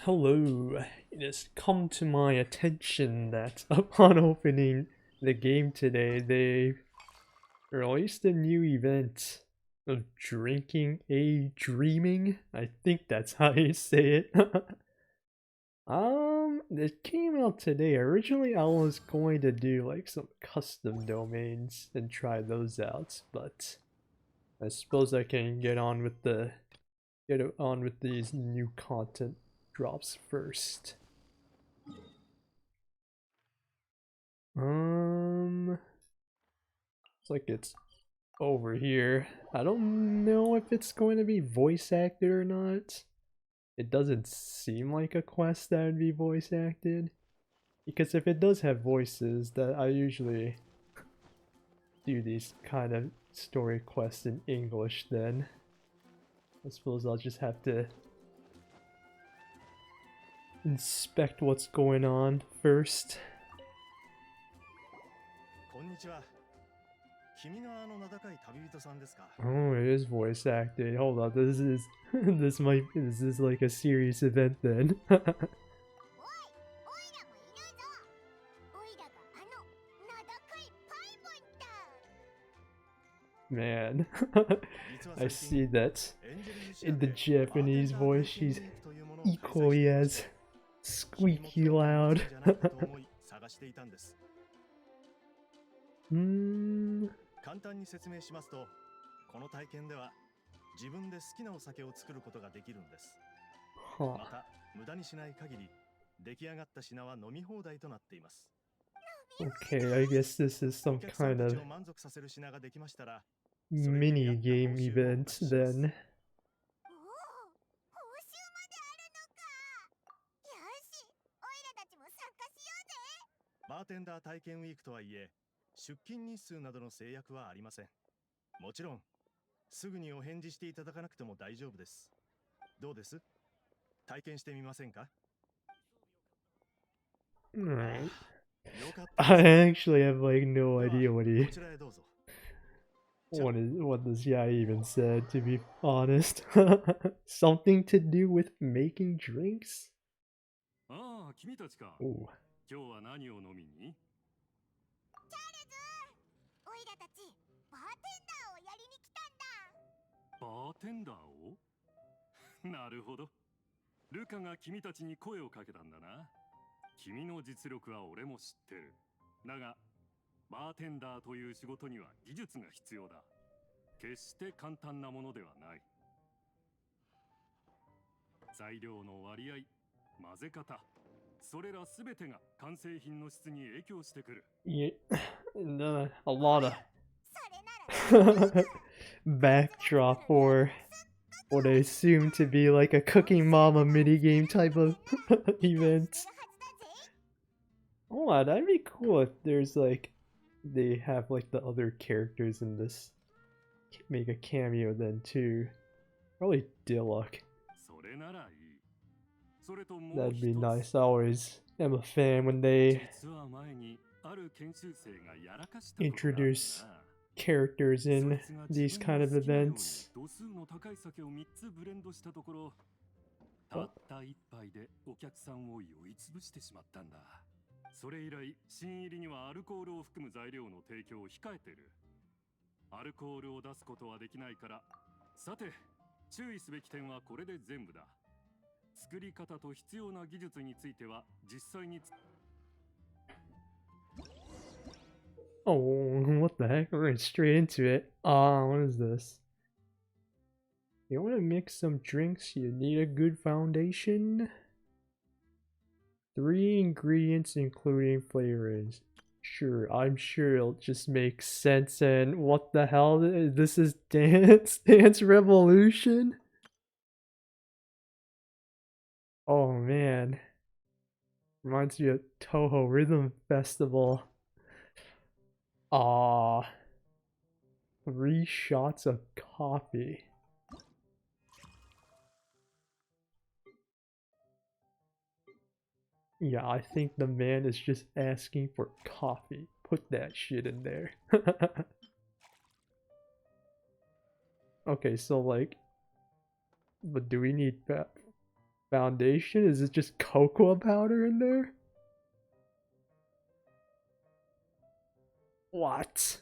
Hello, it has come to my attention that upon opening the game today, they released a new event of drinking a dreaming. I think that's how you say it. It came out today. Originally, I was going to do like some custom domains and try those out, but I suppose I can get on with these new content drops first. Looks like it's over here. I don't know if it's going to be voice acted or not. It doesn't seem like a quest that would be voice acted. Because if it does have voices, that I usually do these kind of story quests in English then. I suppose I'll just have to inspect what's going on first. Oh, it is voice acted. Hold on, this is this is like a serious event then. Man, I see that in the Japanese voice she's equally as squeaky loud. 簡単に説明しますと、この体験では自分で好きなお酒を作ることができるんです。また、無駄にしない限り、出来上がった品は飲み放題となっています。Okay, I guess this is some kind of mini game event then. バーテンダー体験ウィークとはいえ、出勤日数などの制約はありません。もちろん、すぐにお返事していただかなくても大丈夫です。どうです？体験してみませんか？ Alright. I actually have like no idea what this guy even said, to be honest. Something to do with making drinks? Ah, 君たちか。 Ooh. 今日は何を飲みに？ チャールズ、オイラたちバーテンダーをやりに来たんだ。バーテンダーを？なるほど。ルカが君たちに声をかけたんだな。君の実力は俺も知ってる。だが、バーテンダーという仕事には技術が必要だ。決して簡単なものではない。材料の割合、混ぜ方。それらすべてが完成品の質に影響してくる。Yeah, a lot of backdrop for what I assume to be like a Cooking Mama minigame type of event. Oh, that'd be cool if there's like, they have like the other characters in this make a cameo then too. Probably Dilluck. That'd be nice. I always am a fan when they introduce characters in these kind of events. それ以来、新入りにはアルコールを含む材料の提供を控えてる。アルコールを出すことはできないから。さて、注意すべき点はこれで全部だ。作り方と必要な技術については実際に。Oh, what the heck? We're going straight into it. What is this? You want to mix some drinks? You need a good foundation. 3 ingredients including flavorings. Sure, I'm sure it'll just make sense. And what the hell? This is Dance Revolution? Oh man. Reminds me of Toho Rhythm Festival. 3 shots of coffee. Yeah, I think the man is just asking for coffee. Put that shit in there. Okay, so like, but do we need foundation? Is it just cocoa powder in there? What?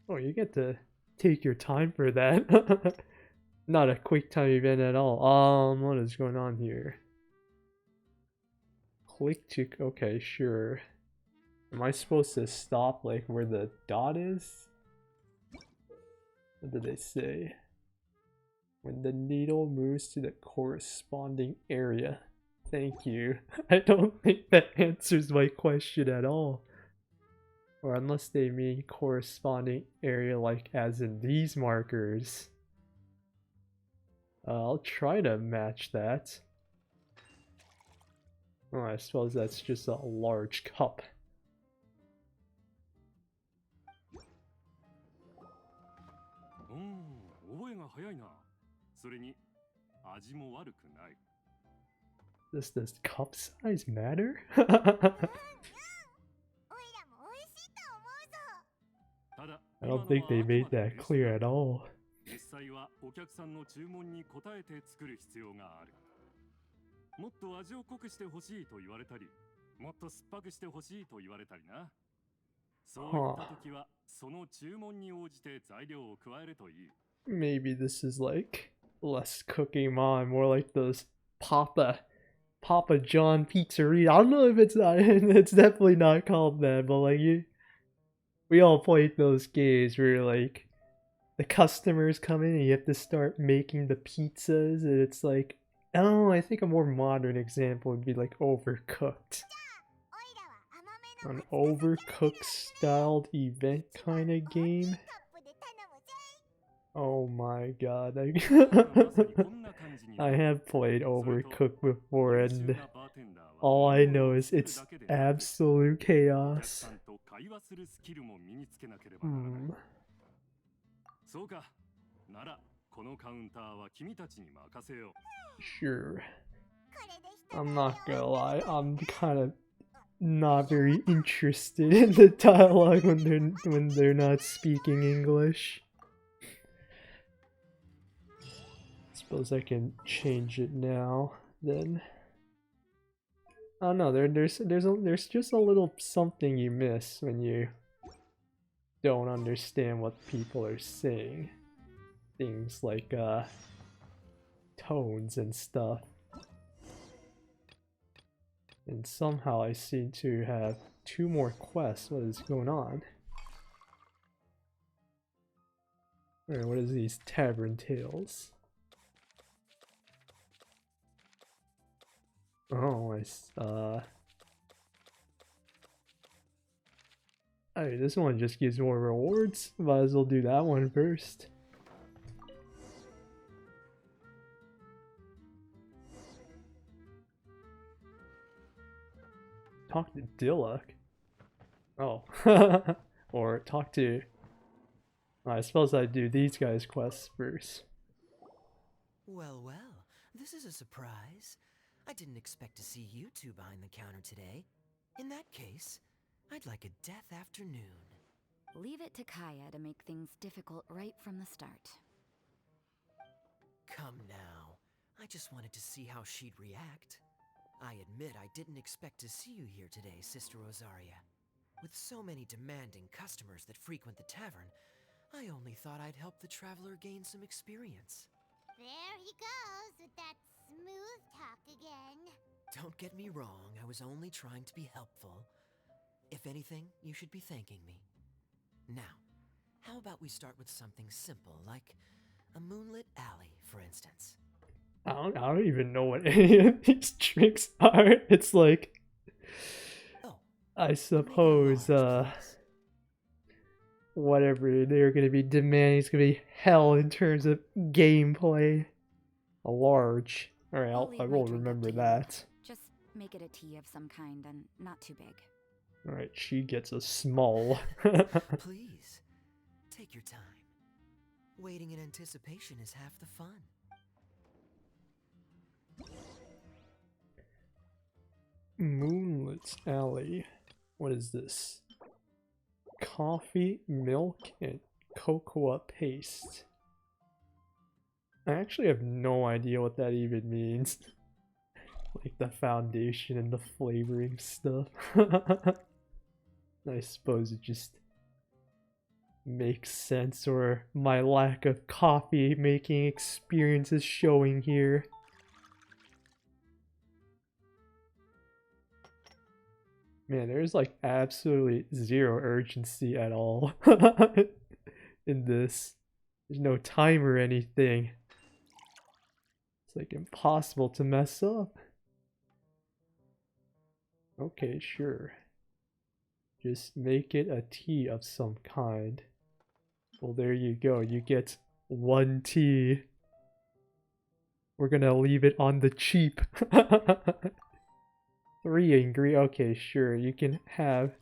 Oh, you get to take your time for that. Not a quick time event at all. What is going on here? Click to... Okay, sure. Am I supposed to stop like where the dot is? What did they say? When the needle moves to the corresponding area. Thank you. I don't think that answers my question at all. Or unless they mean corresponding area like as in these markers. I'll try to match that. Oh, I suppose that's just a large cup. Does cup size matter? うんうん。おいらも美味しいと思うぞ。 I don't think they made that clear at all. 実際はお客さんの注文に応えて作る必要がある。もっと味を濃くしてほしいと言われたり、もっと酸っぱくしてほしいと言われたりな。そういった時はその注文に応じて材料を加えるといい。Maybe this is like less Cooking Mom, more like those Papa John Pizzeria. I don't know if it's not. It's definitely not called that, but like we all played those games where like the customers come in and you have to start making the pizzas, and it's like, oh, I think a more modern example would be like Overcooked. An Overcooked styled event kind of game. Oh my god. I have played Overcooked before, and all I know is it's absolute chaos. Sure. I'm not gonna lie, I'm kind of not very interested in the dialogue when they're not speaking English. Suppose I can change it now then. Oh no, there's just a little something you miss when you don't understand what people are saying. Things like tones and stuff. And somehow I seem to have 2 more quests. What is going on? Alright, what is these tavern tales? Oh, hey, this one just gives more rewards. Might as well do that one first. Talk to Dilluck. Oh. Or talk to... I suppose I'd do these guys' quests first. Well, well, this is a surprise. I didn't expect to see you two behind the counter today. In that case, I'd like a death afternoon. Leave it to Kaya to make things difficult right from the start. Come now. I just wanted to see how she'd react. I admit I didn't expect to see you here today, Sister Rosaria. With so many demanding customers that frequent the tavern, I only thought I'd help the traveler gain some experience. There he goes with that smooth talk again. Don't get me wrong, I was only trying to be helpful. If anything, you should be thanking me. Now, how about we start with something simple, like a moonlit alley, for instance? I don't even know what any of these tricks are. It's like... Oh, I suppose, whatever they're gonna be demanding is gonna be hell in terms of gameplay. A large. Alright, I will remember that. Just make it a tea of some kind and not too big. Alright, she gets a small. Please, take your time. Waiting in anticipation is half the fun. Moonlit Alley. What is this? Coffee, milk, and cocoa paste. I actually have no idea what that even means. Like the foundation and the flavoring stuff. I suppose it just makes sense, or my lack of coffee making experience is showing here. Man, there's like absolutely zero urgency at all in this. There's no time or anything. It's like impossible to mess up. Okay, sure. Just make it a tea of some kind. Well, there you go. You get one tea. We're gonna leave it on the cheap. 3 ingredients. Okay, sure. You can have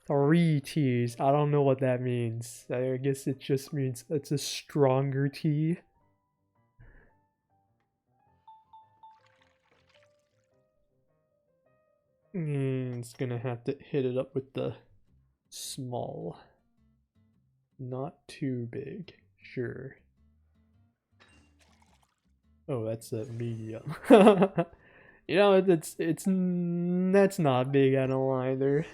3 teas. I don't know what that means. I guess it just means it's a stronger tea. It's gonna have to hit it up with the small. Not too big. Sure. Oh, that's a medium. You know, that's not big on a line there.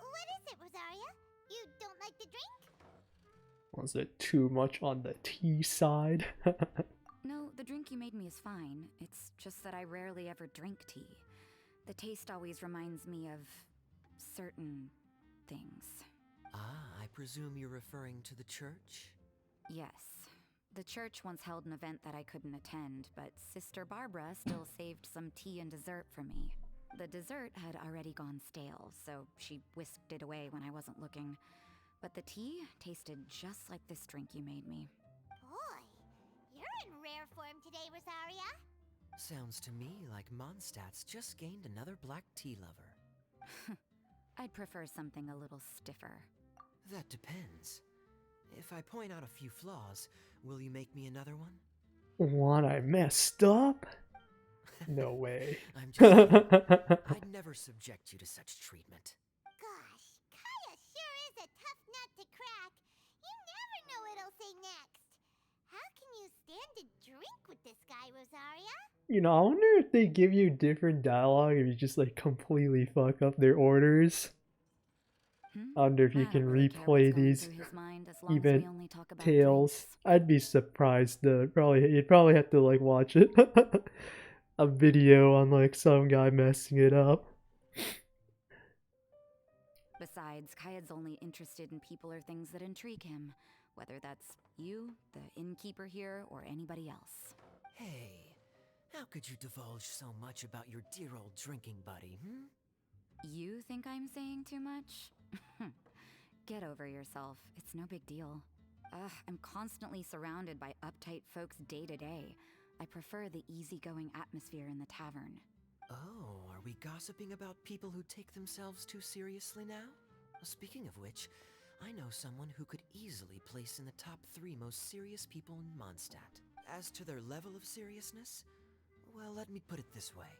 What is it, Rosaria? You don't like the drink? Was it too much on the tea side? No, the drink you made me is fine. It's just that I rarely ever drink tea. The taste always reminds me of certain things. Ah, I presume you're referring to the church? Yes. The church once held an event that I couldn't attend, but Sister Barbara still saved some tea and dessert for me. The dessert had already gone stale, so she whisked it away when I wasn't looking. But the tea tasted just like this drink you made me. Boy, you're in rare form today, Rosaria. Sounds to me like Mondstadt's just gained another black tea lover. I'd prefer something a little stiffer. That depends. If I point out a few flaws, will you make me another one? What, I messed up? No way. I'm just kidding. I'd never subject you to such treatment. Gosh, Kaya sure is a tough nut to crack. You never know what he'll say next. How can you stand to drink with this guy, Rosaria? You know, I wonder if they give you different dialogue if you just like completely fuck up their orders. I wonder if you can replay these event tales. I'd be surprised though. You'd probably have to like watch it. A video on like some guy messing it up. Besides, Kayad's only interested in people or things that intrigue him, whether that's you, the innkeeper here, or anybody else. Hey, how could you divulge so much about your dear old drinking buddy, You think I'm saying too much? Get over yourself. It's no big deal. I'm constantly surrounded by uptight folks day to day. I prefer the easygoing atmosphere in the tavern. Oh, are we gossiping about people who take themselves too seriously now? Speaking of which, I know someone who could easily place in the top 3 most serious people in Mondstadt. As to their level of seriousness, well, let me put it this way.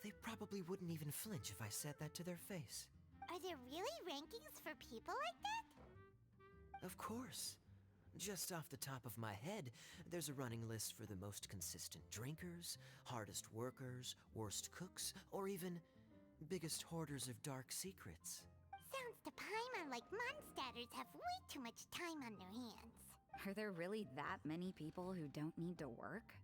They probably wouldn't even flinch if I said that to their face. Are there really rankings for people like that? Of course. Just off the top of my head, there's a running list for the most consistent drinkers, hardest workers, worst cooks, or even biggest hoarders of dark secrets. Sounds to Paimon like Mondstadters have way too much time on their hands. Are there really that many people who don't need to work?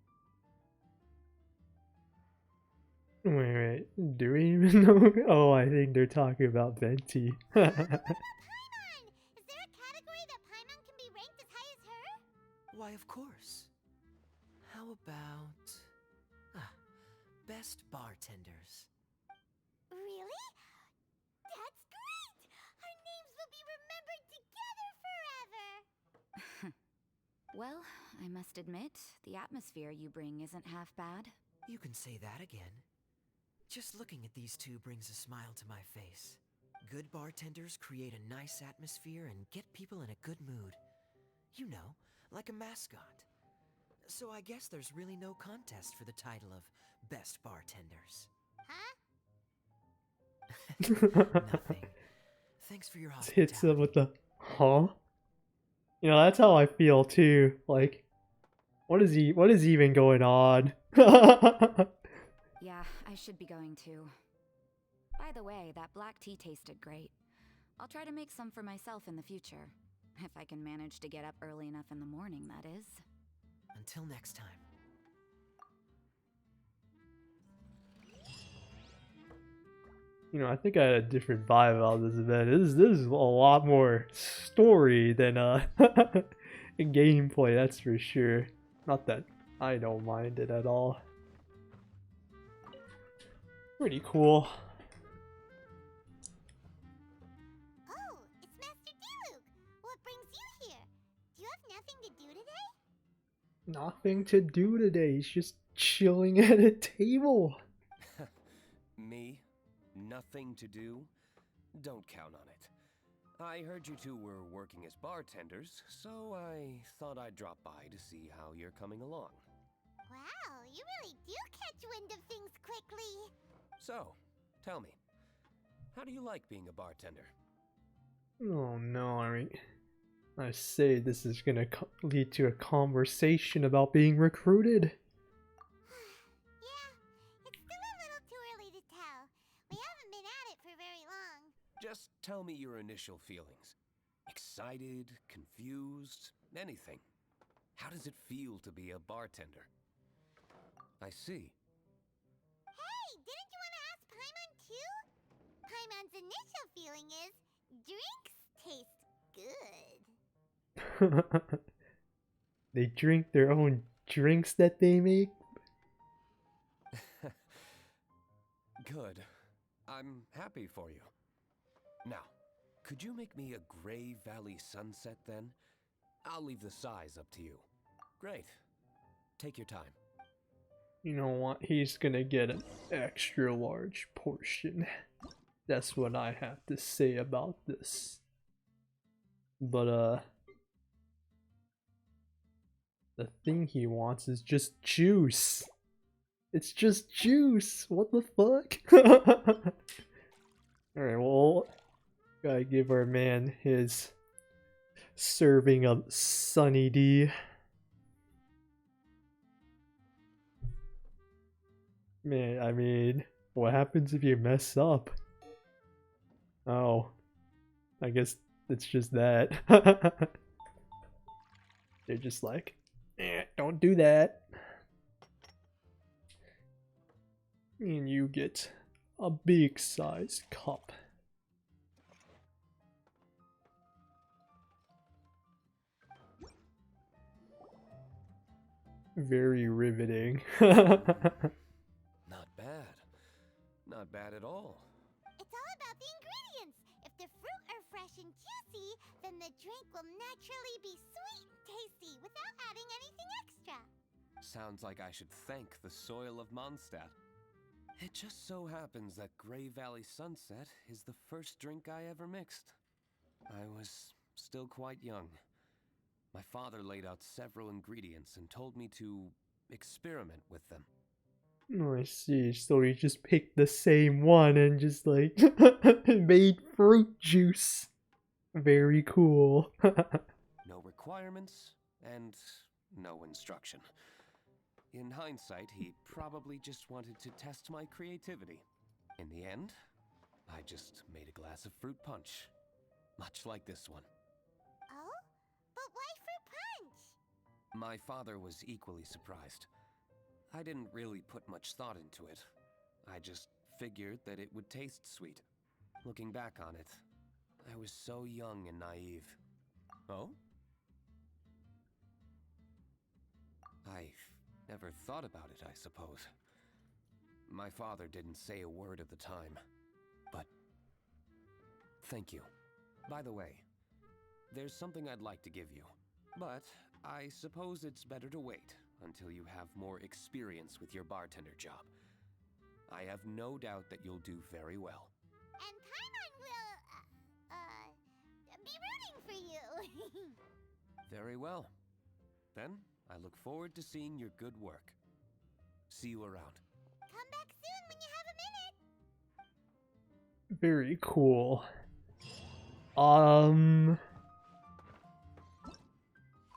Wait, do we even know? Oh, I think they're talking about Venti. Paimon! Is there a category that Paimon can be ranked as high as her? Why, of course. How about... best bartenders. Really? That's great! Our names will be remembered together forever! Well, I must admit, the atmosphere you bring isn't half bad. You can say that again. Just looking at these two brings a smile to my face. Good bartenders create a nice atmosphere and get people in a good mood. You know, like a mascot. So I guess there's really no contest for the title of Best Bartenders. Huh? Nothing. Thanks for your Hits them hospitality. with the huh? You know, that's how I feel too. Like, what is even going on? Yeah, I should be going too. By the way, that black tea tasted great. I'll try to make some for myself in the future. If I can manage to get up early enough in the morning, that is. Until next time. You know, I think I had a different vibe about this event. This is a lot more story than gameplay, that's for sure. Not that I don't mind it at all. Pretty cool. Oh, it's Master Diluc. What brings you here? Do you have nothing to do today? Nothing to do today. He's just chilling at a table. Me? Nothing to do? Don't count on it. I heard you two were working as bartenders, so I thought I'd drop by to see how you're coming along. Wow, you really do catch wind of things quickly. So, tell me, how do you like being a bartender? Oh no, I say this is gonna lead to a conversation about being recruited. Yeah, it's still a little too early to tell. We haven't been at it for very long. Just tell me your initial feelings. Excited, confused, anything. How does it feel to be a bartender? I see. Hey, didn't you want to ask Paimon too? Paimon's initial feeling is drinks taste good. They drink their own drinks that they make? Good. I'm happy for you. Now, could you make me a Gray Valley sunset then? I'll leave the size up to you. Great. Take your time. You know what? He's gonna get an extra large portion. That's what I have to say about this. But, the thing he wants is just juice. It's just juice. What the fuck? Alright, well, gotta give our man his serving of Sunny D. Man, I mean, what happens if you mess up? Oh, I guess it's just that. They're just like, don't do that. And you get a big size cup. Very riveting. Not bad. Not bad at all. It's all about the ingredients. If the fruit are fresh and juicy, then the drink will naturally be sweet and tasty without adding anything extra. Sounds like I should thank the soil of Mondstadt. It just so happens that Gray Valley Sunset is the first drink I ever mixed. I was still quite young. My father laid out several ingredients and told me to experiment with them. Oh, I see. So he just picked the same one and just like made fruit juice. Very cool. No requirements and no instruction. In hindsight, he probably just wanted to test my creativity. In the end, I just made a glass of fruit punch. Much like this one. Oh? But why fruit punch? My father was equally surprised. I didn't really put much thought into it. I just figured that it would taste sweet. Looking back on it, I was so young and naive. Oh? I never thought about it, I suppose. My father didn't say a word at the time, but thank you. By the way, there's something I'd like to give you, but I suppose it's better to wait until you have more experience with your bartender job. I have no doubt that you'll do very well. And Paimon will, be rooting for you. Very well. Then, I look forward to seeing your good work. See you around. Come back soon when you have a minute. Very cool.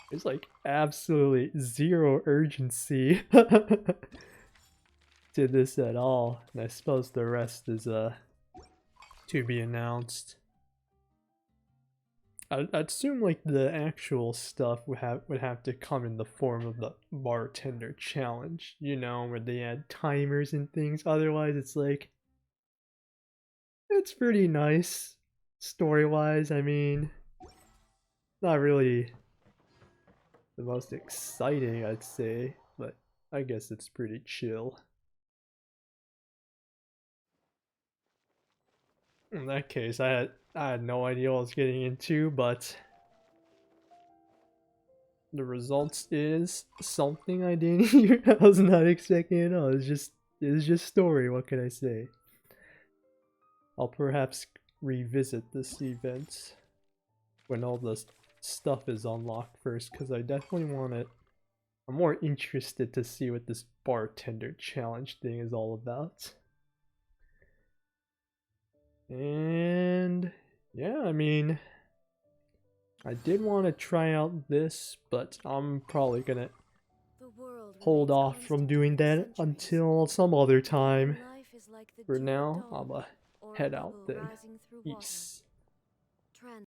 There's like absolutely zero urgency to this at all. And I suppose the rest is to be announced. I'd assume like the actual stuff would have to come in the form of the bartender challenge, you know, where they add timers and things. Otherwise, it's like it's pretty nice story-wise. I mean, not really the most exciting, I'd say, but I guess it's pretty chill. In that case, I had no idea what I was getting into, but the results is something I didn't hear. I was not expecting it at all. It's just story, what can I say? I'll perhaps revisit this event when all the stuff is unlocked first, because I definitely want it. I'm more interested to see what this bartender challenge thing is all about. And yeah, I mean, I did want to try out this, but I'm probably gonna hold off from doing that until some other time. For now, I'm gonna head out then. Peace.